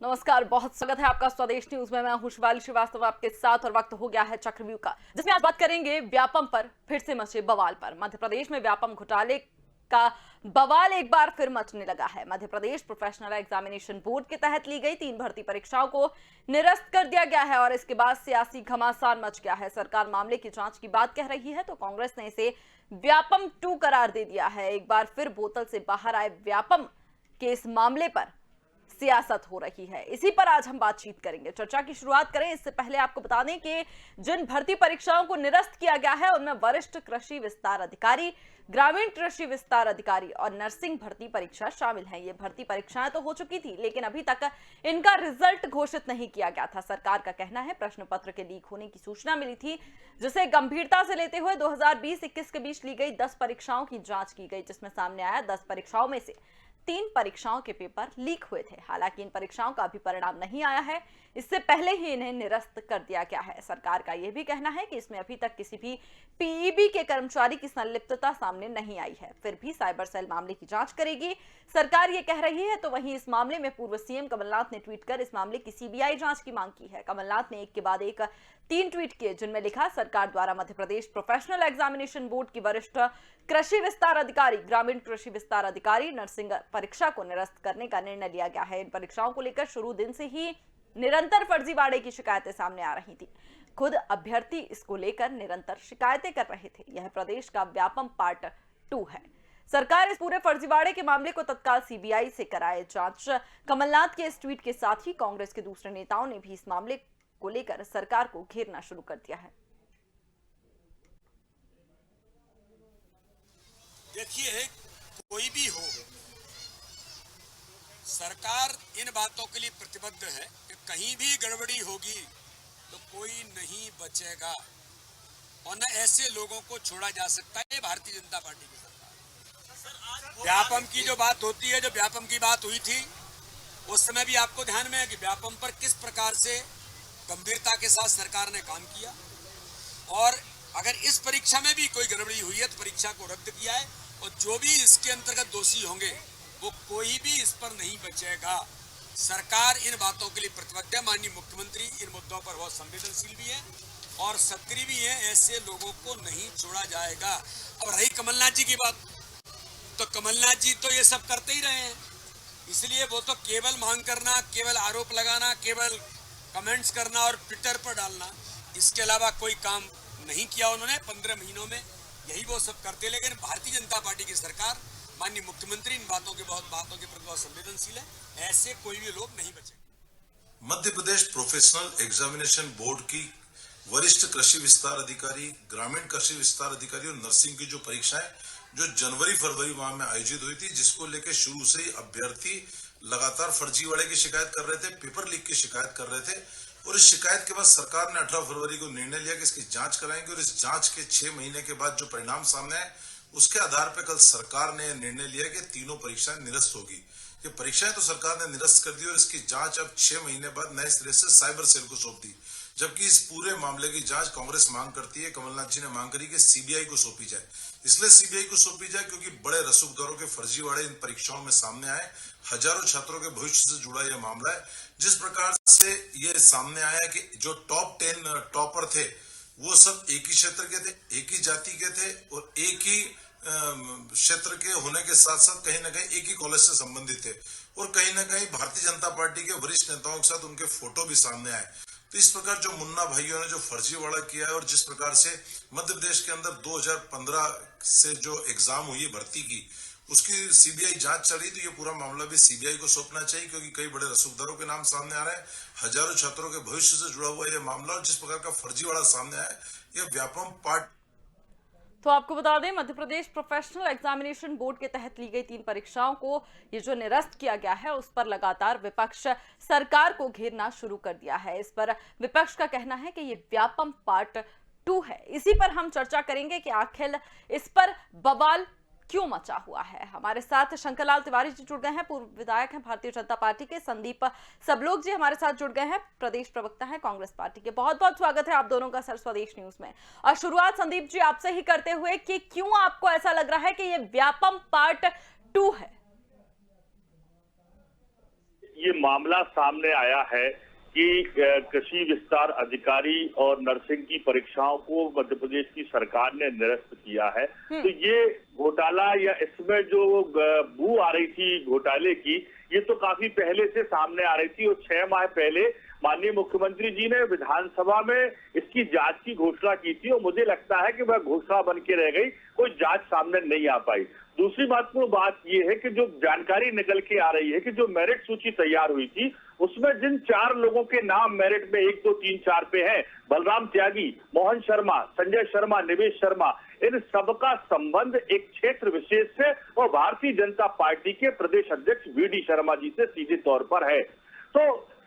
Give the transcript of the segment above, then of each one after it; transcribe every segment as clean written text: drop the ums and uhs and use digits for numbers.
नमस्कार, बहुत स्वागत है आपका स्वदेश न्यूज में। मैं हूं शिवाली श्रीवास्तव आपके साथ और वक्त हो गया है चक्रव्यूह का, जिसमें आज बात करेंगे व्यापम पर फिर से मचे बवाल पर। मध्य प्रदेश में व्यापम घोटाले का बवाल एक बार फिर मचने लगा है। Madhya Pradesh professional examination board के तहत ली गई 3 भर्ती परीक्षाओं को निरस्त कर दिया गया है और इसके बाद सियासी घमासान मच गया है। सरकार मामले की जांच की बात कह रही है तो कांग्रेस ने इसे व्यापम 2 करार दे दिया है। एक बार फिर बोतल से बाहर आए व्यापम के इस मामले पर सियासत हो रही है। इसी पर आज हम बातचीत करेंगे। चर्चा की शुरुआत करें इससे पहले आपको बता दें कि जिन भर्ती परीक्षाओं को निरस्त किया गया है उनमें वरिष्ठ कृषि विस्तार अधिकारी, ग्रामीण कृषि विस्तार अधिकारी और नर्सिंग भर्ती परीक्षा शामिल है। ये भर्ती परीक्षाएं तो हो चुकी थी, लेकिन अभी तक इनका रिजल्ट घोषित नहीं किया गया था। सरकार का कहना है प्रश्न पत्र के लीक होने की सूचना मिली थी, जिसे गंभीरता से लेते हुए 2020-21 के बीच ली गई 10 परीक्षाओं की जांच की गई, जिसमें सामने आया 10 परीक्षाओं में से 3 परीक्षाओं के पेपर लीक हुए थे। हालांकि इन परीक्षाओं का अभी परिणाम नहीं आया है, इससे पहले ही इन्हें निरस्त कर दिया गया है। सरकार का यह भी कहना है कि इसमें अभी तक किसी भी पीईबी के कर्मचारी की संलिप्तता सामने नहीं आई है। फिर भी साइबर सेल मामले की जांच करेगी, सरकार ये कह रही है। तो वहीं इस मामले में पूर्व सीएम कमलनाथ ने ट्वीट कर इस मामले की सीबीआई जांच की मांग की है। कमलनाथ ने एक के बाद एक 3 ट्वीट किए, जिनमें लिखा सरकार द्वारा Madhya Pradesh professional examination board की वरिष्ठ कृषि विस्तार अधिकारी, ग्रामीण कृषि विस्तार अधिकारी, नर्सिंग परीक्षा को निरस्त करने का निर्णय लिया गया है। इन परीक्षाओं को लेकर शुरू दिन से ही निरंतर फर्जीवाड़े की शिकायतें सामने आ रही थी। खुद अभ्यर्थी इसको लेकर निरंतर शिकायतें कर रहे थे। यह प्रदेश का व्यापम पार्ट 2 है। सरकार इस पूरे फर्जीवाड़े के मामले को तत्काल सीबीआई से कराए जांच। कमलनाथ के इस ट्वीट के साथ ही कांग्रेस के दूसरे नेताओं ने भी इस मामले को लेकर सरकार को घेरना शुरू कर दिया है। देखिए, कोई भी हो, सरकार इन बातों के लिए प्रतिबद्ध है कि कहीं भी गड़बड़ी होगी तो कोई नहीं बचेगा और न ऐसे लोगों को छोड़ा जा सकता है। भारतीय जनता पार्टी की सरकार। व्यापम की जो बात होती है, जो व्यापम की बात हुई थी, उस समय भी आपको ध्यान में है कि व्यापम पर किस प्रकार से गंभीरता के साथ सरकार ने काम किया और अगर इस परीक्षा में भी कोई गड़बड़ी हुई है तो परीक्षा को रद्द किया है और जो भी इसके अंतर्गत दोषी होंगे वो कोई भी इस पर नहीं बचेगा। सरकार इन बातों के लिए प्रतिबद्ध है। माननीय मुख्यमंत्री इन मुद्दों पर बहुत संवेदनशील भी है और सक्रिय भी है। ऐसे लोगों को नहीं छोड़ा जाएगा। अब रही कमलनाथ जी की बात, तो कमलनाथ जी तो ये सब करते ही रहे हैं, इसलिए वो तो केवल मांग करना, केवल आरोप लगाना, केवल कमेंट्स करना और ट्विटर पर डालना, इसके अलावा कोई काम नहीं किया उन्होंने 15 महीनों में। यही वो सब करते। लेकिन भारतीय जनता पार्टी की सरकार, माननीय मुख्यमंत्री इन बातों के प्रति बहुत संवेदनशील है। ऐसे कोई भी लोग नहीं बचेंगे। Madhya Pradesh professional examination board की वरिष्ठ कृषि विस्तार अधिकारी, ग्रामीण कृषि विस्तार अधिकारी और नर्सिंग की जो परीक्षाएं जो जनवरी-फरवरी माह में आयोजित हुई थी, जिसको लेकर शुरू से ही अभ्यर्थी लगातार फर्जीवाड़े की शिकायत कर रहे थे, पेपर लीक की शिकायत कर रहे थे और इस शिकायत के बाद सरकार ने 18 फरवरी को निर्णय लिया कि इसकी जांच कराएंगे और इस जांच के 6 महीने के बाद जो परिणाम सामने आए उसके आधार पर कल सरकार ने निर्णय लिया कि तीनों परीक्षाएं निरस्त होगी। ये परीक्षाएं तो सरकार ने निरस्त कर दी और इसकी जांच अब 6 महीने बाद नए सिरे से साइबर सेल को सौंप दी। जबकि इस पूरे मामले की जांच कांग्रेस मांग करती है, कमलनाथ जी ने मांग करी कि सीबीआई को सौंपी जाए। इसलिए सीबीआई को सौंपी जाए क्योंकि बड़े रसूखदारों के फर्जीवाड़े इन परीक्षाओं में सामने आए। हजारों छात्रों के भविष्य से जुड़ा यह मामला है। जिस प्रकार से ये सामने आया कि जो टॉप 10 टॉपर थे वो सब एक ही क्षेत्र के थे, एक ही जाति के थे और एक ही क्षेत्र के होने के साथ साथ कहीं ना कहीं एक ही कॉलेज से संबंधित थे और कहीं ना कहीं भारतीय जनता पार्टी के वरिष्ठ नेताओं के साथ उनके फोटो भी सामने आए। तो इस प्रकार जो मुन्ना भाइयों ने जो फर्जीवाड़ा किया है और जिस प्रकार से मध्य प्रदेश के अंदर 2015 से जो एग्जाम हुई है भर्ती की, उसकी सीबीआई जांच चल रही, तो ये पूरा मामला भी सीबीआई को सौंपना चाहिए क्योंकि कई बड़े रसूखदारों के नाम सामने आ रहे हैं। हजारों छात्रों के भविष्य से जुड़ा हुआ यह मामला और जिस प्रकार का फर्जीवाड़ा सामने आया, यह व्यापम पार्ट। तो आपको बता दें, Madhya Pradesh professional examination board के तहत ली गई 3 परीक्षाओं को ये जो निरस्त किया गया है उस पर लगातार विपक्ष सरकार को घेरना शुरू कर दिया है। इस पर विपक्ष का कहना है कि ये व्यापम पार्ट 2 है। इसी पर हम चर्चा करेंगे कि आखिर इस पर बवाल क्यों मचा हुआ है। हमारे साथ शंकरलाल तिवारी जी जुड़ गए हैं, पूर्व विधायक हैं भारतीय जनता पार्टी के। संदीप सबलोग जी हमारे साथ जुड़ गए हैं, प्रदेश प्रवक्ता हैं कांग्रेस पार्टी के। बहुत बहुत स्वागत है आप दोनों का सर स्वदेश न्यूज में। और शुरुआत संदीप जी आपसे ही करते हुए कि क्यों आपको ऐसा लग रहा है कि ये व्यापम पार्ट 2 है। ये मामला सामने आया है कि कृषि विस्तार अधिकारी और नर्सिंग की परीक्षाओं को मध्य प्रदेश की सरकार ने निरस्त किया है, तो ये घोटाला या इसमें जो बू आ रही थी घोटाले की, ये तो काफी पहले से सामने आ रही थी और 6 माह पहले माननीय मुख्यमंत्री जी ने विधानसभा में इसकी जांच की घोषणा की थी और मुझे लगता है कि वह घोषणा बन के रह गई, कोई जांच सामने नहीं आ पाई। दूसरी महत्वपूर्ण बात यह है कि जो जानकारी निकल के आ रही है कि जो मेरिट सूची तैयार हुई थी उसमें जिन 4 लोगों के नाम मेरिट में 1, 2, 3, 4 पे हैं, बलराम त्यागी, मोहन शर्मा, संजय शर्मा, निवेश शर्मा, इन सबका संबंध एक क्षेत्र विशेष से और भारतीय जनता पार्टी के प्रदेश अध्यक्ष वीडी शर्मा जी से सीधे तौर पर है। तो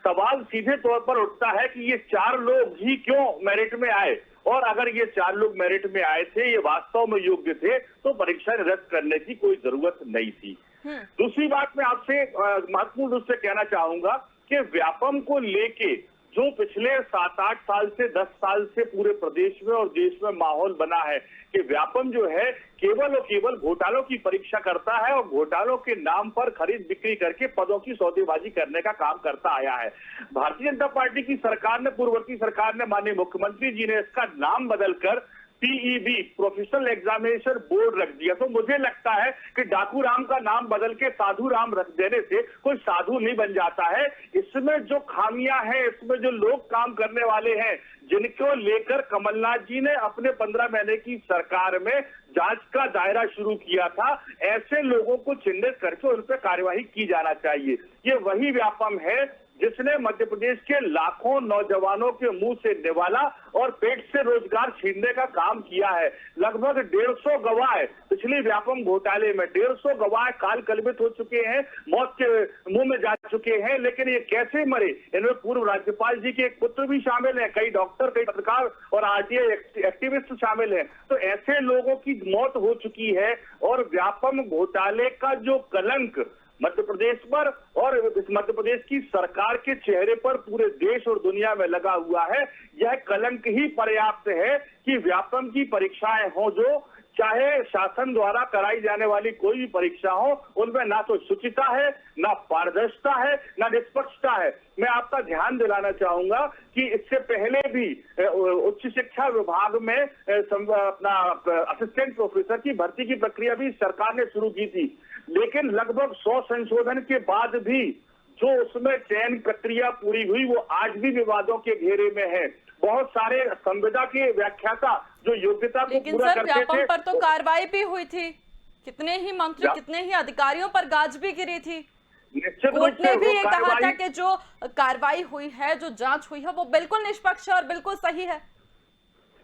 सवाल सीधे तौर पर उठता है कि ये 4 लोग ही क्यों मेरिट में आए, और अगर ये 4 लोग मेरिट में आए थे, ये वास्तव में योग्य थे, तो परीक्षा रद्द करने की कोई जरूरत नहीं थी। दूसरी बात मैं आपसे महत्वपूर्ण रूप से कहना चाहूंगा कि व्यापम को लेके जो पिछले 7-8 साल से 10 साल से पूरे प्रदेश में और देश में माहौल बना है कि व्यापम जो है केवल और केवल घोटालों की परीक्षा करता है और घोटालों के नाम पर खरीद बिक्री करके पदों की सौदेबाजी करने का काम करता आया है। भारतीय जनता पार्टी की सरकार ने, पूर्ववर्ती सरकार ने, माननीय मुख्यमंत्री जी ने इसका नाम बदलकर PEB प्रोफेशनल एग्जामिनेशन बोर्ड रख दिया। तो मुझे लगता है कि डाकू राम का नाम बदल के साधु राम रख देने से कोई साधु नहीं बन जाता है। इसमें जो खामियां हैं, इसमें जो लोग काम करने वाले हैं, जिनको लेकर कमलनाथ जी ने अपने 15 महीने की सरकार में जांच का दायरा शुरू किया था, ऐसे लोगों को चिन्हित करके उन पर कार्यवाही की जाना चाहिए। ये वही व्यापम है जिसने मध्य प्रदेश के लाखों नौजवानों के मुंह से निवाला और पेट से रोजगार छीनने का काम किया है। लगभग 150 गवाह पिछले व्यापम घोटाले में 150 गवाह काल कलबित हो चुके हैं, मौत के मुंह में जा चुके हैं, लेकिन ये कैसे मरे? इनमें पूर्व राज्यपाल जी के एक पुत्र भी शामिल हैं, कई डॉक्टर, कई पत्रकार और RTI एक्टिविस्ट शामिल हैं। तो ऐसे लोगों की मौत हो चुकी है और व्यापम घोटाले का जो कलंक मध्य प्रदेश पर और इस मध्य प्रदेश की सरकार के चेहरे पर पूरे देश और दुनिया में लगा हुआ है, यह कलंक ही पर्याप्त है कि व्यापम की परीक्षाएं हो, जो चाहे शासन द्वारा कराई जाने वाली कोई भी परीक्षा हो, उनमें ना तो शुचिता है, ना पारदर्शिता है, ना निष्पक्षता है। मैं आपका ध्यान दिलाना चाहूंगा कि इससे पहले भी उच्च शिक्षा विभाग में अपना असिस्टेंट प्रोफेसर की भर्ती की प्रक्रिया भी सरकार ने शुरू की थी, लेकिन लगभग 100 संशोधन के बाद भी जो उसमें चयन प्रक्रिया पूरी हुई वो आज भी विवादों के घेरे में है। बहुत सारे संविदा के व्याख्याता जो योग्यता को पूरा करते थे, व्यापम पर तो कार्रवाई भी हुई थी, कितने ही मंत्री, कितने ही अधिकारियों पर गाज भी गिरी थी। कोर्ट ने भी ये कहा था कि जो कार्रवाई हुई है, जो जांच हुई है, वो बिल्कुल निष्पक्ष और बिल्कुल सही है।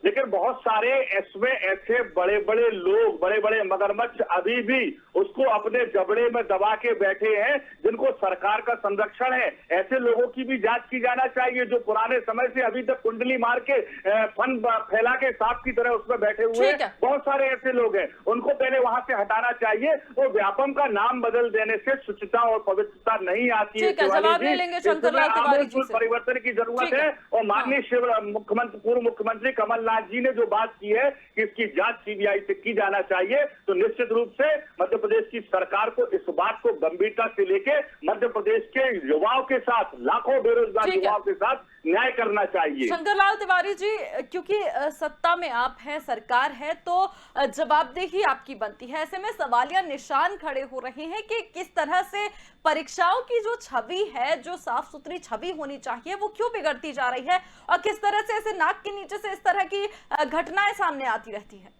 लेकिन बहुत सारे इसमें ऐसे बड़े बड़े लोग, बड़े बड़े मगरमच्छ अभी भी उसको अपने जबड़े में दबा के बैठे हैं, जिनको सरकार का संरक्षण है। ऐसे लोगों की भी जांच की जाना चाहिए जो पुराने समय से अभी तक कुंडली मार के फन फैला के सांप की तरह उसमें बैठे हुए हैं। बहुत सारे ऐसे लोग हैं, उनको पहले वहां से हटाना चाहिए। और व्यापम का नाम बदल देने से शुचिता और पवित्रता नहीं आती है। परिवर्तन की जरूरत है और माननीय पूर्व मुख्यमंत्री कमलनाथ जी ने जो बात की है कि इसकी जांच CBI से की जाना चाहिए, तो निश्चित रूप से मध्य प्रदेश की सरकार को इस बात को गंभीरता से लेके मध्य प्रदेश के युवाओं के साथ, लाखों बेरोजगार युवाओं के साथ न्याय करना चाहिए। शंकरलाल तिवारी जी, क्योंकि सत्ता में आप हैं, सरकार है, तो जवाबदेही आपकी बनती है। ऐसे में सवालिया निशान खड़े हो रहे हैं कि किस तरह से परीक्षाओं की जो छवि है, जो साफ सुथरी छवि होनी चाहिए, वो क्यों बिगड़ती जा रही है और किस तरह से ऐसे नाक के नीचे से इस तरह की घटनाएं सामने आती रहती है।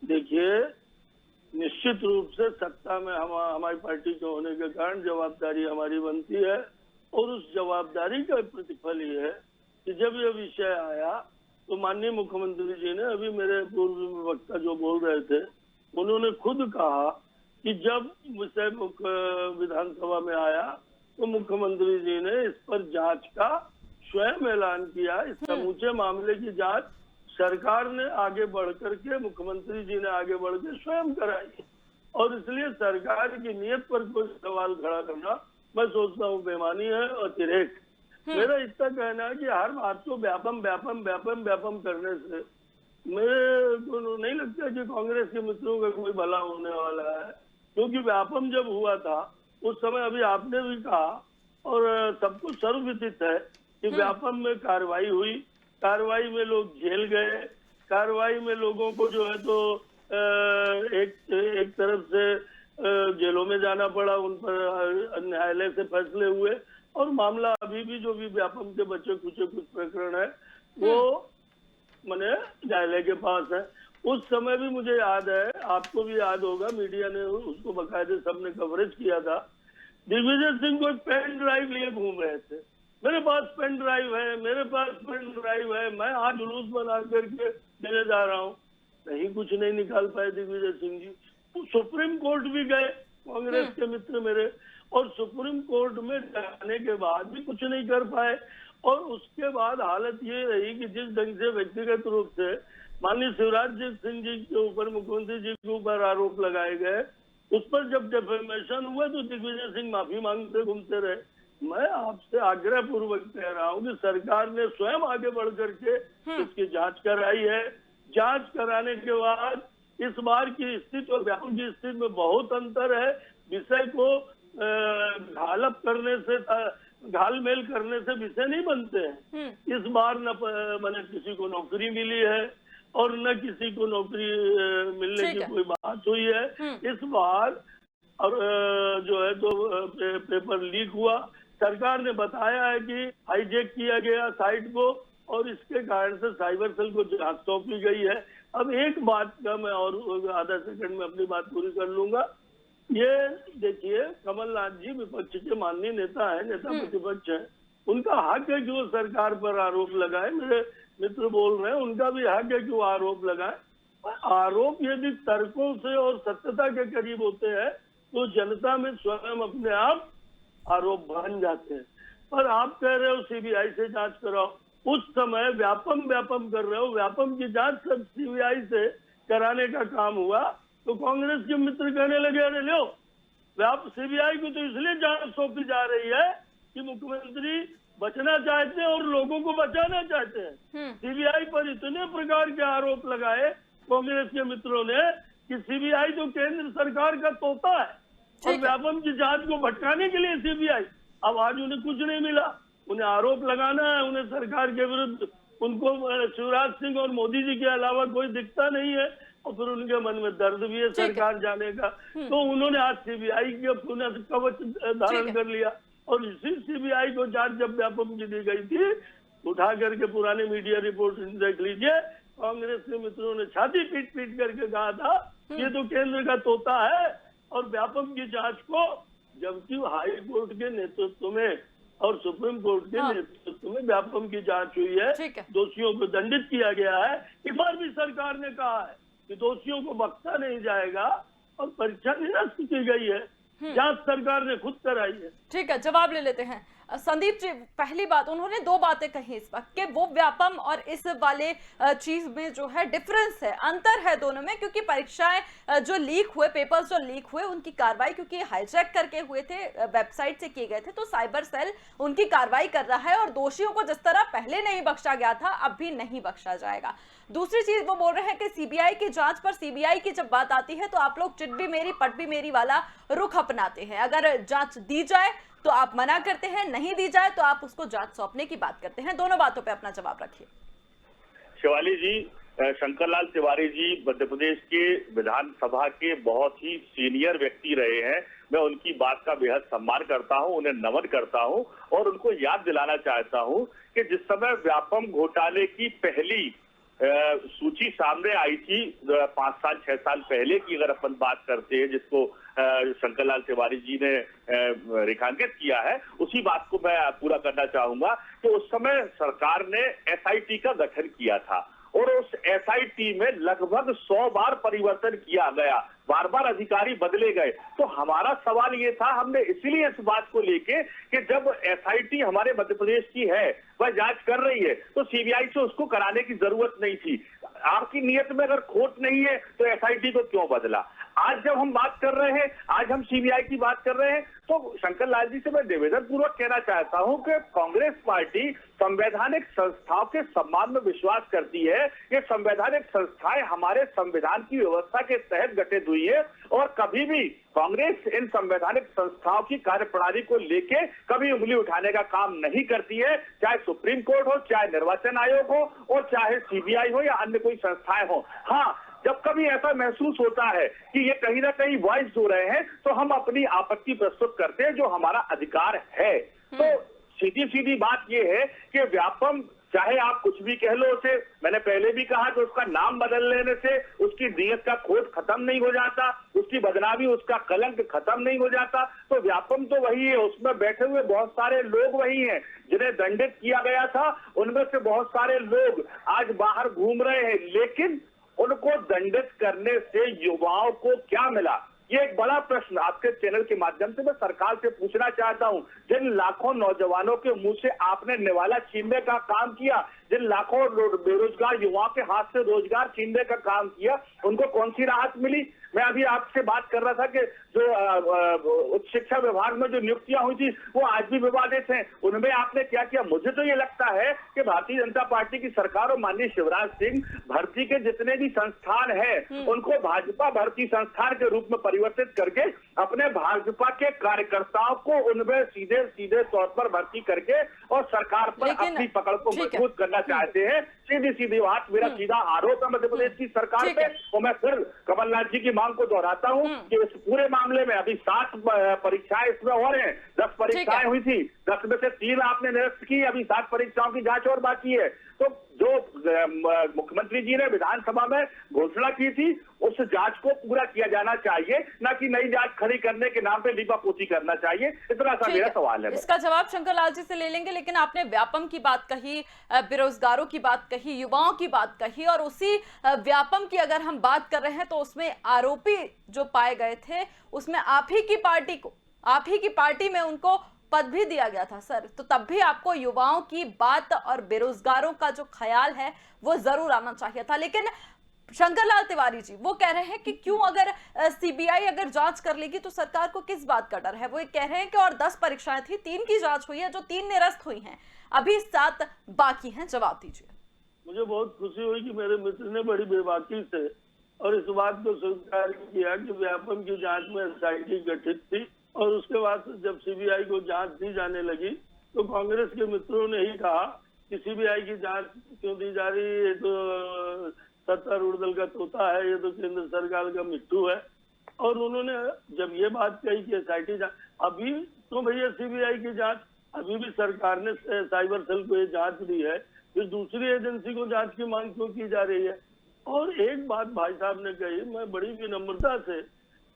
देखिए, निश्चित रूप से सत्ता में हमारी पार्टी के होने के कारण जवाबदारी हमारी बनती है और उस जवाबदारी का प्रतिफल ये है कि जब यह विषय आया तो माननीय मुख्यमंत्री जी ने, अभी मेरे पूर्व वक्ता जो बोल रहे थे, उन्होंने खुद कहा कि जब विषय विधानसभा में आया तो मुख्यमंत्री जी ने इस पर जांच का स्वयं ऐलान किया। इस समूचे मामले की जांच सरकार ने आगे बढ़कर के, मुख्यमंत्री जी ने आगे बढ़ के स्वयं कराई और इसलिए सरकार की नीयत पर कोई सवाल खड़ा करना मैं सोचता हूँ बेमानी है और अतिरेक। मेरा इतना कहना है कि हर बात को व्यापम व्यापम व्यापम व्यापम करने से मेरे को नहीं लगता कि कांग्रेस के मित्रों का कोई भला होने वाला है, क्योंकि व्यापम जब हुआ था उस समय, अभी आपने भी कहा और सबको सर्वविदित है कि व्यापम में कार्रवाई हुई, कार्रवाई में लोग जेल गए, कार्रवाई में लोगों को जो है तो एक तरफ से जेलों में जाना पड़ा, उन पर न्यायालय से फैसले हुए और मामला अभी भी जो भी व्यापम के बचे कुछ प्रकरण है वो माने न्यायालय के पास है। उस समय भी मुझे याद है, आपको भी याद होगा, मीडिया ने उसको बकायदे सबने कवरेज किया था। दिग्विजय सिंह को पेन ड्राइव लिए घूम रहे थे, मेरे पास पेन ड्राइव है, मेरे पास पेन ड्राइव है, मैं आज जुलूस बना करके देने जा रहा हूँ। नहीं, कुछ नहीं निकाल पाए दिग्विजय सिंह जी। तो सुप्रीम कोर्ट भी गए कांग्रेस के मित्र मेरे, और सुप्रीम कोर्ट में जाने के बाद भी कुछ नहीं कर पाए। और उसके बाद हालत ये रही कि जिस ढंग से व्यक्तिगत रूप से माननीय शिवराज सिंह जी के ऊपर, मुख्यमंत्री जी के ऊपर आरोप लगाए गए, उस पर जब डिफेमेशन हुआ तो दिग्विजय सिंह माफी मांगते घूमते रहे। मैं आपसे आग्रह पूर्वक कह रहा हूँ कि सरकार ने स्वयं आगे बढ़ करके इसकी जांच कराई है। जांच कराने के बाद इस बार की स्थिति और व्यापम की स्थिति में बहुत अंतर है। विषय को घालप करने से, घालमेल करने से विषय नहीं बनते हैं। इस बार न मैंने किसी को नौकरी मिली है और न किसी को नौकरी मिलने की कोई बात हुई है। इस बार और जो है तो पेपर लीक हुआ, सरकार ने बताया है कि हाईजैक किया गया साइट को और इसके कारण से साइबर सेल को जांच सौंपी गई है। अब एक बात का मैं और आधा सेकंड में अपनी बात पूरी कर लूंगा। ये देखिए, कमलनाथ जी विपक्ष के माननीय नेता है, नेता प्रतिपक्ष है, उनका हक है कि वो सरकार पर आरोप लगाए। मेरे मित्र बोल रहे हैं, उनका भी हक है कि वो आरोप लगाए। आरोप यदि तर्कों से और सत्यता के करीब होते हैं तो जनता में स्वयं अपने आप आरोप बन जाते हैं। पर आप कह रहे हो सीबीआई से जांच कराओ, उस समय व्यापम कर रहे हो, व्यापम की जांच सब सीबीआई से कराने का काम हुआ तो कांग्रेस के मित्र कहने लगे, अरे लो, सीबीआई को तो इसलिए जांच सौंपी जा रही है कि मुख्यमंत्री बचना चाहते हैं और लोगों को बचाना चाहते हैं। सीबीआई पर इतने प्रकार के आरोप लगाए कांग्रेस के मित्रों ने कि सीबीआई तो केंद्र सरकार का तोता है और व्यापम की जांच को भटकाने के लिए सीबीआई। अब आज उन्हें कुछ नहीं मिला, उन्हें आरोप लगाना है, उन्हें सरकार के विरुद्ध, उनको शिवराज सिंह और मोदी जी के अलावा कोई दिखता नहीं है और फिर उनके मन में दर्द भी है सरकार जाने का। तो उन्होंने आज सीबीआई के पुनः कवच धारण कर लिया और इसी सीबीआई को जांच जब व्यापम की दी गई थी, उठा करके पुराने मीडिया रिपोर्ट देख लीजिए, कांग्रेस के मित्रों ने छाती पीट करके कहा था ये तो केंद्र का तोता है और व्यापम की जांच को, जबकि हाई कोर्ट के नेतृत्व में और सुप्रीम कोर्ट के नेतृत्व में व्यापम की जांच हुई है, दोषियों को दंडित किया गया है। इस बार भी सरकार ने कहा है कि दोषियों को बख्शा नहीं जाएगा और परीक्षा निरस्त की गई है, जांच सरकार ने खुद कराई है। ठीक है, जवाब ले लेते हैं। संदीप जी, पहली बात, उन्होंने दो बातें कही इस वक्त कि वो व्यापम और इस वाले चीज में जो है डिफरेंस है, अंतर है दोनों में, क्योंकि परीक्षाएं जो लीक हुए, पेपर्स जो लीक हुए, उनकी कार्रवाई क्योंकि हाईजैक करके हुए थे, वेबसाइट से किए गए थे, तो साइबर सेल उनकी कार्रवाई कर रहा है और दोषियों को जिस तरह पहले नहीं बख्शा गया था अब भी नहीं बख्शा जाएगा। दूसरी चीज वो बोल रहे हैं कि सीबीआई की जांच पर, सीबीआई की जब बात आती है तो आप लोग चिट भी मेरी पट भी मेरी वाला रुख अपनाते हैं। अगर जांच दी जाए तो आप मना करते हैं, नहीं दी जाए तो आप उसको जांच सौंपने की बात करते हैं। दोनों बातों पे अपना जवाब रखिए। शिवाली जी, शंकरलाल तिवारी जी मध्य प्रदेश के विधानसभा के बहुत ही सीनियर व्यक्ति रहे हैं। मैं उनकी बात का बेहद सम्मान करता हूं, उन्हें नमन करता हूं और उनको याद दिलाना चाहता हूं कि जिस समय व्यापम घोटाले की पहली सूची सामने आई थी 5 साल 6 साल पहले की, अगर अपन बात करते हैं, जिसको शंकरलाल तिवारी जी ने रेखांकित किया है, उसी बात को मैं पूरा करना चाहूंगा कि उस समय सरकार ने एसआईटी का गठन किया था और उस एसआईटी में लगभग 100 बार परिवर्तन किया गया, बार बार अधिकारी बदले गए। तो हमारा सवाल ये था, हमने इसलिए इस बात को लेके कि जब एसआईटी हमारे मध्य प्रदेश की है, वह जांच कर रही है, तो सीबीआई से उसको कराने की जरूरत नहीं थी। आपकी नीयत में अगर खोट नहीं है तो एसआईटी को क्यों बदला? आज जब हम बात कर रहे हैं, आज हम सीबीआई की बात कर रहे हैं, तो शंकर लाल जी से मैं निवेदन पूर्वक कहना चाहता हूं कि कांग्रेस पार्टी संवैधानिक संस्थाओं के सम्मान में विश्वास करती है। ये संवैधानिक संस्थाएं हमारे संविधान की व्यवस्था के तहत गठित हुई है और कभी भी कांग्रेस इन संवैधानिक संस्थाओं की कार्यप्रणाली को लेके कभी उंगली उठाने का काम नहीं करती है, चाहे सुप्रीम कोर्ट हो, चाहे निर्वाचन आयोग हो और चाहे सीबीआई हो या अन्य कोई संस्थाएं हो। हाँ, जब कभी ऐसा महसूस होता है कि ये कहीं ना कहीं वॉइस हो रहे हैं, तो हम अपनी आपत्ति प्रस्तुत करते हैं, जो हमारा अधिकार है। तो सीधी सीधी बात ये है कि व्यापम, चाहे आप कुछ भी कह लो उसे, मैंने पहले भी कहा कि उसका नाम बदल लेने से उसकी नीयत का खोट खत्म नहीं हो जाता, उसकी बदनामी, उसका कलंक खत्म नहीं हो जाता। तो व्यापम तो वही है, उसमें बैठे हुए बहुत सारे लोग वही हैं जिन्हें दंडित किया गया था। उनमें से बहुत सारे लोग आज बाहर घूम रहे हैं, लेकिन उनको दंडित करने से युवाओं को क्या मिला, ये एक बड़ा प्रश्न आपके चैनल के माध्यम से मैं सरकार से पूछना चाहता हूं। जिन लाखों नौजवानों के मुंह से आपने निवाला छीनने का काम किया, जिन लाखों बेरोजगार युवाओं के हाथ से रोजगार छीनने का काम किया, उनको कौन सी राहत मिली? मैं अभी आपसे बात कर रहा था कि जो उच्च शिक्षा विभाग में जो नियुक्तियां हुई थी वो आज भी विवादित हैं, उनमें आपने क्या किया? मुझे तो ये लगता है कि भारतीय जनता पार्टी की सरकार और माननीय शिवराज सिंह भर्ती के जितने भी संस्थान हैं उनको भाजपा भर्ती संस्थान के रूप में परिवर्तित करके अपने भाजपा के कार्यकर्ताओं को उनमें सीधे सीधे तौर पर भर्ती करके और सरकार पर अपनी पकड़ को मजबूत करना चाहते हैं। सीधी सीधी बात, मेरा सीधा आरोप है मध्य प्रदेश की सरकार पे, और मैं फिर कमलनाथ जी की मांग को दोहराता हूं कि इस पूरे मामले में अभी 7 परीक्षाएं इसमें हो रहे हैं, 10 परीक्षाएं हुई थी, 10 में से 3 आपने निरस्त की, अभी 7 परीक्षाओं की जांच और बाकी है। तो जो मुख्यमंत्री जी ने विधानसभा में घोषणा की थी उस जांच को पूरा किया जाना चाहिए, ना कि नई जांच खड़ी करने के नाम पे लीपापोती करना चाहिए। इतना सा मेरा सवाल है। इसका जवाब शंकर लाल जी से ले लेंगे, लेकिन आपने व्यापम की बात कही, बेरोजगारों की बात कही, युवाओं की बात कही, और उसी व्यापम की अगर हम बात कर रहे हैं तो उसमें आरोपी जो पाए गए थे उसमें आप ही की पार्टी में उनको पद भी दिया गया था सर। तो तब भी आपको युवाओं की बात और बेरोजगारों का जो ख्याल है वो जरूर आना चाहिए था। लेकिन शंकर लाल तिवारी जी वो कह रहे हैं कि क्यों, अगर सीबीआई अगर जांच कर लेगी तो सरकार को किस बात का डर है। वो कह रहे हैं कि और 10 परीक्षाएं थी, 3 की जांच हुई है, जो 3 निरस्त हुई हैं, अभी 7 बाकी हैं। जवाब दीजिए। मुझे बहुत खुशी हुई कि मेरे मित्र ने बड़ी बेबाकी से और इस बात को स्वीकार किया कि व्यापम की जांच में एसआईटी गठित थी, और उसके बाद जब सीबीआई को जांच दी जाने लगी तो कांग्रेस के मित्रों ने ही कहा कि सीबीआई की जांच क्यों दी जा रही है, ये तो सत्तारूढ़ दल का तोता है, ये तो केंद्र सरकार का मिट्टू है। और उन्होंने जब ये बात कही कि एसआईटी जांच, अभी तो भैया सीबीआई की जांच, अभी भी सरकार ने साइबर सेल को ये जांच दी है, फिर दूसरी एजेंसी को जांच की मांग क्यों की जा रही है? और एक बात भाई साहब ने कही, मैं बड़ी विनम्रता से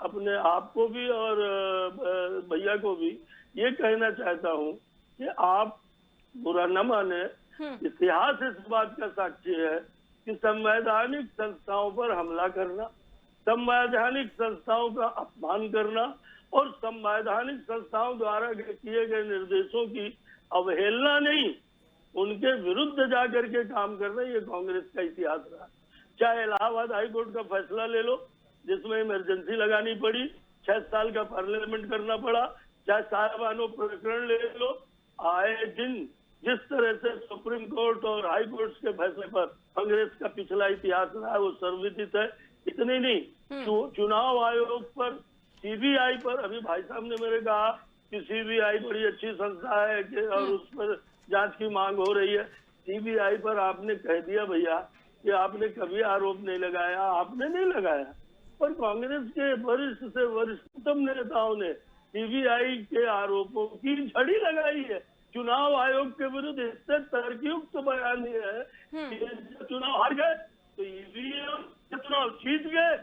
अपने आप को भी और भैया को भी ये कहना चाहता हूँ कि आप बुरा न माने, इतिहास इस बात का साक्षी है कि संवैधानिक संस्थाओं पर हमला करना, संवैधानिक संस्थाओं का अपमान करना और संवैधानिक संस्थाओं द्वारा किए गए निर्देशों की अवहेलना नहीं, उनके विरुद्ध जाकर के काम करना, ये कांग्रेस का इतिहास रहा। चाहे इलाहाबाद हाईकोर्ट का फैसला ले लो जिसमें इमरजेंसी लगानी पड़ी, 6 साल का पार्लियामेंट करना पड़ा, चाहे साहबानो प्रकरण ले लो, आए दिन जिस तरह से सुप्रीम कोर्ट और हाई कोर्ट के फैसले पर कांग्रेस का पिछला इतिहास रहा है वो सर्वविदित है। इतने नहीं, चुनाव आयोग पर, सीबीआई पर, अभी भाई साहब ने मेरे कहा कि सीबीआई बड़ी अच्छी संस्था है कि और उस पर जांच की मांग हो रही है। सीबीआई पर आपने कह दिया भैया कि आपने कभी आरोप नहीं लगाया, आपने नहीं लगाया, पर कांग्रेस के वरिष्ठ से वरिष्ठतम नेताओं ने सीबीआई के आरोपों की झड़ी लगाई है। चुनाव आयोग के विरुद्ध इससे तर्कयुक्त बयान दिया है कि चुनाव हार गए तो ईवीएम, चुनाव जीत गए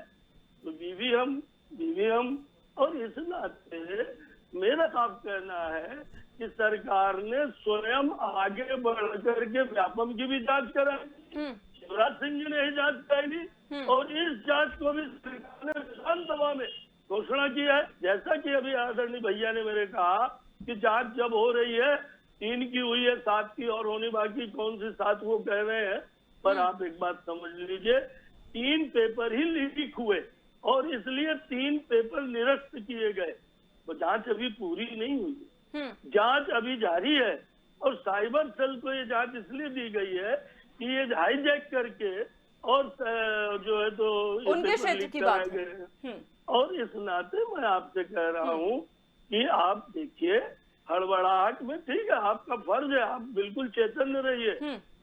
तो ईवीएम। और इस नाते मेरा साफ कहना है कि सरकार ने स्वयं आगे बढ़ करके व्यापम की भी जांच कराई, शिवराज सिंह जी ने ही जांच कराई और इस जांच को भी सरकार ने विधानसभा में घोषणा की है। जैसा कि अभी आदरणीय भैया ने मेरे कहा कि जांच जब हो रही है, 3 की हुई है, 7 की और होनी बाकी, कौन सी 7 वो कह रहे हैं, पर आप एक बात समझ लीजिए, 3 पेपर ही लीक हुए और इसलिए 3 पेपर निरस्त किए गए। वो जांच अभी पूरी नहीं हुई है, जांच अभी जारी है। और साइबर सेल को ये जांच इसलिए दी गई है कि ये हाईजैक करके और जो है तो ये उनके पेपर क्षेत्र लीक की कराए बात है। गए हैं। और इस नाते मैं आपसे कह रहा हूँ कि आप देखिए, हड़बड़ाहट में ठीक है, आपका फर्ज है, आप बिल्कुल चैतन्य रहिए,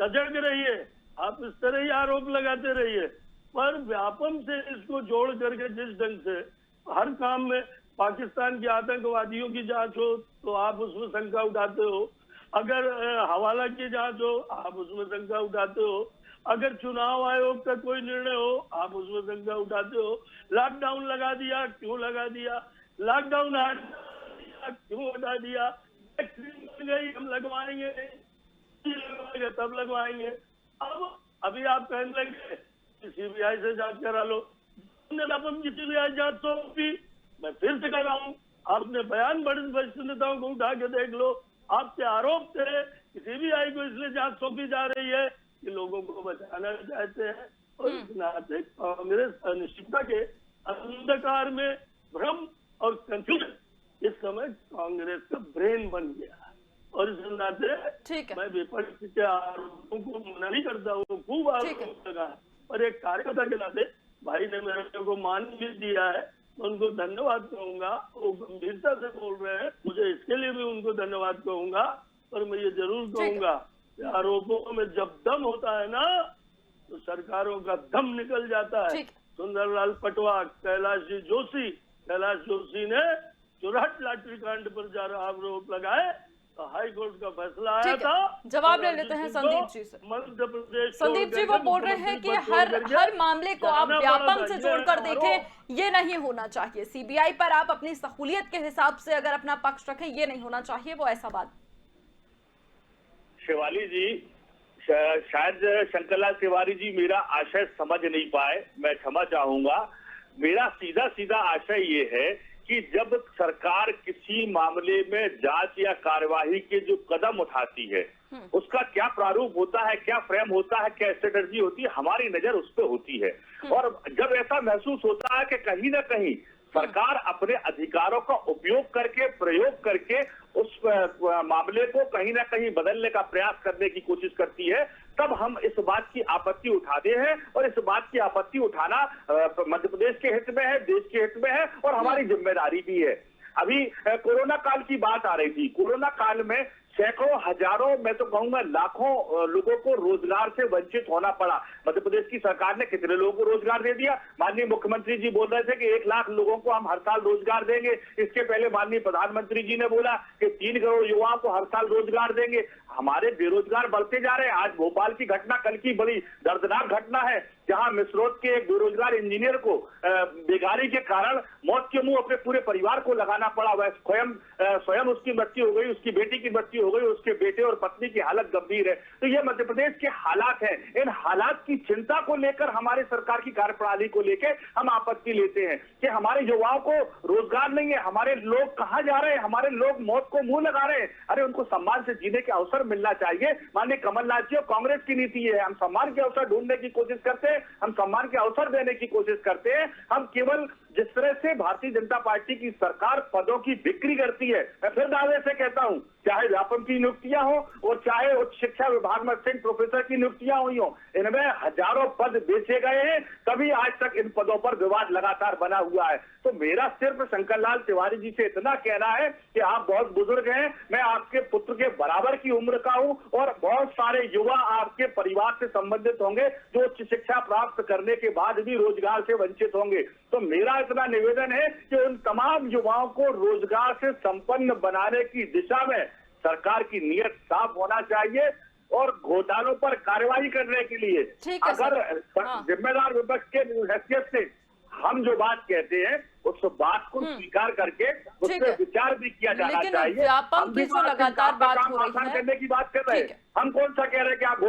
सजग रहिए, आप इस तरह ही आरोप लगाते रहिए, पर व्यापम से इसको जोड़ करके जिस ढंग से हर काम में पाकिस्तान के आतंकवादियों की जांच हो तो आप उसमें शंका उठाते हो, अगर हवाला की जांच हो आप उसमें शंका उठाते हो, अगर चुनाव आयोग का कोई निर्णय हो आप उसमें शंका उठाते हो, लॉकडाउन लगा दिया, क्यों लगा दिया, लॉकडाउन क्यों हटा दिया, वैक्सीन बन गई हम लगवाएंगे नहीं, तब लगवाएंगे। अब अभी आप कहने लगे सीबीआई से जांच करा लो, की सीबीआई जांच सौंपी, मैं फिर से कर रहा हूँ, आपने बयान बड़े वरिष्ठ नेताओं को उठा के देख लो, आपके आरोप थे कि सीबीआई को इसलिए जांच सौंपी जा रही है कि लोगों को बचाना चाहते हैं। और इस नाते कांग्रेस अनिश्चितता के अंधकार में भ्रम और कंफ्यूजन इस समय कांग्रेस का ब्रेन बन गया है। और इस नाते मैं विपक्ष के आरोपों को मना नहीं करता हूँ, खूब आरोप लगा, और एक कार्यकर्ता के नाते भाई ने मेरे को मान भी दिया है, मैं उनको धन्यवाद कहूंगा, वो गंभीरता से बोल रहे हैं, मुझे इसके लिए भी उनको धन्यवाद कहूंगा। पर मैं ये जरूर कहूंगा कि आरोपों में जब दम होता है ना तो सरकारों का दम निकल जाता है। सुंदरलाल पटवा, कैलाश जोशी ने चुराट लाटरी कांड पर जा रहा आरोप लगाए तो हाई कोर्ट का फैसला आया था। जवाब ले लेते हैं संदीप जी से। मध्य प्रदेश संदीप जी वो बोल रहे हैं कि हर मामले को आप व्यापम से जोड़कर देखें, ये नहीं होना चाहिए। सीबीआई पर आप अपनी सहूलियत के हिसाब से अगर अपना पक्ष रखें, ये नहीं होना चाहिए, वो ऐसा बात। शिवाली जी, शायद शंकरलाल तिवारी जी मेरा आशय समझ नहीं पाए, मैं क्षमा चाहूंगा। मेरा सीधा सीधा आशय ये है कि जब सरकार किसी मामले में जांच या कार्यवाही के जो कदम उठाती है उसका क्या प्रारूप होता है, क्या फ्रेम होता है, क्या स्ट्रेटजी होती है, हमारी नजर उस पर होती है। और जब ऐसा महसूस होता है कि कहीं ना कहीं सरकार अपने अधिकारों का उपयोग करके, प्रयोग करके उस मामले को कहीं ना कहीं बदलने का प्रयास करने की कोशिश करती है, तब हम इस बात की आपत्ति उठाते हैं। और इस बात की आपत्ति उठाना मध्य प्रदेश के हित में है, देश के हित में है और हमारी जिम्मेदारी भी है। अभी कोरोना काल की बात आ रही थी। कोरोना काल में सैकड़ों, हजारों, मैं तो कहूंगा लाखों लोगों को रोजगार से वंचित होना पड़ा। मध्य प्रदेश की सरकार ने कितने लोगों को रोजगार दे दिया? माननीय मुख्यमंत्री जी बोल रहे थे कि 1 लाख लोगों को हम हर साल रोजगार देंगे। इसके पहले माननीय प्रधानमंत्री जी ने बोला कि 3 करोड़ युवाओं को हर साल रोजगार देंगे। हमारे बेरोजगार बढ़ते जा रहे हैं। आज भोपाल की घटना कल की बड़ी दर्दनाक घटना है, जहां मिसरोद के एक बेरोजगार इंजीनियर को बेगारी के कारण मौत के मुंह अपने पूरे परिवार को लगाना पड़ा। वह स्वयं उसकी मृत्यु हो गई, उसकी बेटी की मृत्यु हो गई, उसके बेटे और पत्नी की हालत गंभीर है। तो ये मध्य प्रदेश के हालात हैं। इन हालात की चिंता को लेकर हमारे सरकार की कार्यप्रणाली को लेकर हम आपत्ति लेते हैं कि हमारे युवाओं को रोजगार नहीं है, हमारे लोग कहां जा रहे हैं, हमारे लोग मौत को मुंह लगा रहे हैं। अरे उनको सम्मान से जीने के अवसर मिलना चाहिए। माननीय कमलनाथ जी और कांग्रेस की नीति है, हम सम्मान के अवसर ढूंढने की कोशिश करते हैं, हम सम्मान के अवसर देने की कोशिश करते हैं। हम केवल जिस तरह से भारतीय जनता पार्टी की सरकार पदों की बिक्री करती है, मैं फिर दावे से कहता हूं, चाहे व्यापम की नियुक्तियां हो और चाहे उच्च शिक्षा विभाग में असिस्टेंट प्रोफेसर की नियुक्तियां हुई हो, इनमें हजारों पद बेचे गए हैं, तभी आज तक इन पदों पर विवाद लगातार बना हुआ है। तो मेरा सिर्फ शंकरलाल तिवारी जी से इतना कहना है कि आप बहुत बुजुर्ग हैं, मैं आपके पुत्र के बराबर की उम्र का हूं और बहुत सारे युवा आपके परिवार से संबंधित होंगे जो उच्च शिक्षा प्राप्त करने के बाद भी रोजगार से वंचित होंगे। तो मेरा इतना निवेदन है कि उन तमाम युवाओं को रोजगार से संपन्न बनाने की दिशा में सरकार की नीयत साफ होना चाहिए और घोटालों पर कार्रवाई करने के लिए अगर जिम्मेदार विपक्ष के हैसियत से हम जो बात कहते हैं उस बात को स्वीकार करके उस पर विचार भी किया जाना चाहिए। हम भी लगातार बात हो रही है करने की बात कर रहे हैं। हम कौन सा कह रहे हैं कि आप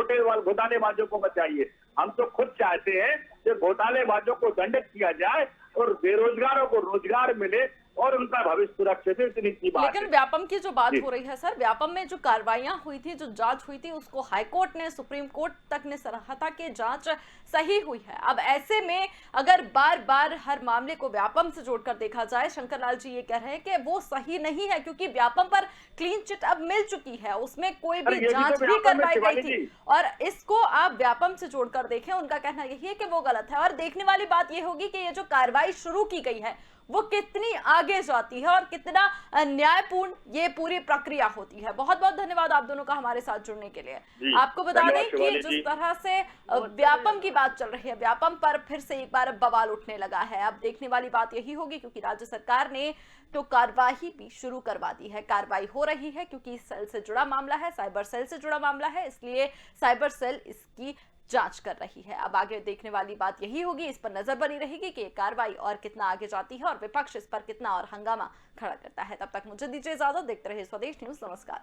घोटालेबाजों को बचाइए? हम तो खुद चाहते हैं कि घोटालेबाजों को दंडित किया जाए और बेरोजगारों को रोजगार मिले, और उनका भविष्य सुरक्षित है, इतनी सी बात लेकिन है। व्यापम की जो बात जी। हो रही है सर, व्यापम में जो कार्रवाइयां हुई थी, जो जांच हुई थी, उसको हाईकोर्ट ने, सुप्रीम कोर्ट तक ने सराहा था कि जांच सही हुई है। अब ऐसे में अगर बार बार हर मामले को व्यापम से जोड़कर देखा जाए, शंकर लाल जी ये कह रहे हैं कि वो सही नहीं है, क्योंकि व्यापम पर क्लीन चिट अब मिल चुकी है, उसमें कोई अरे भी ये भी जांच तो भी व्यापम में करवाई गई शिवानी थी, जी। और इसको आप व्यापम से जोड़कर देखें, उनका कहना यही है कि वो गलत है। और देखने वाली बात ये होगी कि ये जो कार्रवाई शुरू की गई है वो कितनी आगे जाती है और कितना न्यायपूर्ण ये पूरी प्रक्रिया होती है। बहुत बहुत धन्यवाद आप दोनों का हमारे साथ जुड़ने के लिए। जी, आपको बता धन्यवाद दें कि शिवानी जिस जी। तरह से व्यापम की बात चल रही है, व्यापम पर फिर से एक बार बवाल उठने लगा है। अब देखने वाली बात यही होगी, क्योंकि राज्य सरकार ने तो कार्यवाही भी शुरू करवा दी है। कार्रवाई हो रही है क्योंकि सेल से जुड़ा मामला है, साइबर सेल से जुड़ा मामला है, इसलिए साइबर सेल इसकी जांच कर रही है। अब आगे देखने वाली बात यही होगी, इस पर नजर बनी रहेगी कि कार्रवाई और कितना आगे जाती है और विपक्ष इस पर कितना और हंगामा खड़ा करता है। तब तक मुझे दीजिए इजाजत, देखते रहिए स्वदेश न्यूज। नमस्कार।